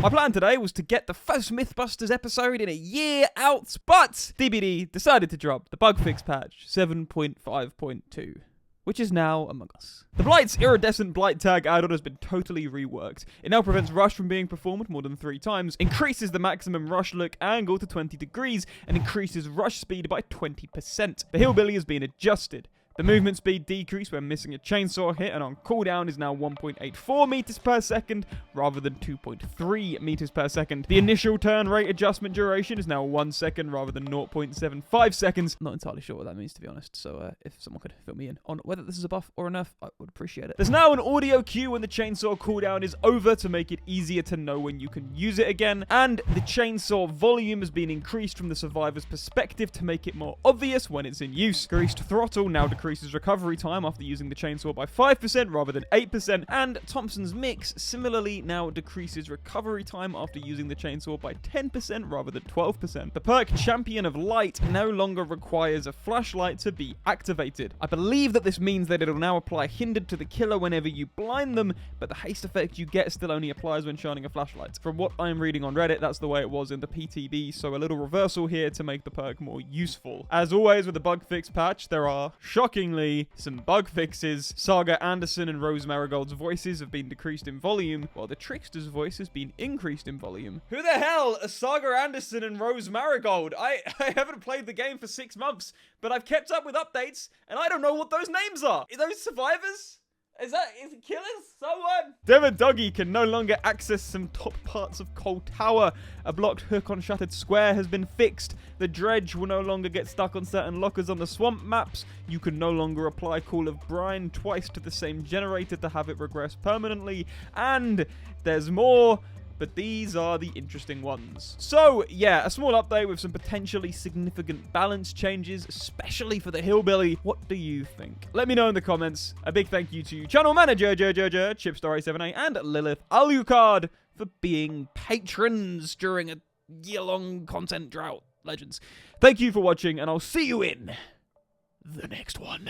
My plan today was to get the first Mythbusters episode in a year out, but DBD decided to drop the bug fix patch 7.5.2. which is now among us. The Blight's iridescent Blight tag add-on has been totally reworked. It now prevents rush from being performed more than 3 times, increases the maximum rush look angle to 20 degrees, and increases rush speed by 20%. The Hillbilly has been adjusted. The movement speed decrease when missing a chainsaw hit and on cooldown is now 1.84 meters per second rather than 2.3 meters per second. The initial turn rate adjustment duration is now 1 second rather than 0.75 seconds. I'm not entirely sure what that means, to be honest, so if someone could fill me in on whether this is a buff or a nerf, I would appreciate it. There's now an audio cue when the chainsaw cooldown is over to make it easier to know when you can use it again, and the chainsaw volume has been increased from the survivor's perspective to make it more obvious when it's in use. Greased throttle now decreases recovery time after using the chainsaw by 5% rather than 8%, and Thompson's Mix similarly now decreases recovery time after using the chainsaw by 10% rather than 12%. The perk Champion of Light no longer requires a flashlight to be activated. I believe that this means that it'll now apply hindered to the killer whenever you blind them, but the haste effect you get still only applies when shining a flashlight. From what I'm reading on Reddit, that's the way it was in the PTB, so a little reversal here to make the perk more useful. As always with the bug fix patch, there are shockingly some bug fixes. Saga Anderson and Rose Marigold's voices have been decreased in volume, while the Trickster's voice has been increased in volume. Who the hell are Saga Anderson and Rose Marigold? I haven't played the game for 6 months, but I've kept up with updates, and I don't know what those names are. Are those survivors? Is it killers? Someone? Devon Doggy can no longer access some top parts of Cold Tower. A blocked hook on Shattered Square has been fixed. The Dredge will no longer get stuck on certain lockers on the swamp maps. You can no longer apply Call of Brine twice to the same generator to have it regress permanently. And there's more, but these are the interesting ones. So, yeah, a small update with some potentially significant balance changes, especially for the Hillbilly. What do you think? Let me know in the comments. A big thank you to channel manager, Chipstar878, and Lilith Alucard for being patrons during a year-long content drought. Legends. Thank you for watching, and I'll see you in the next one.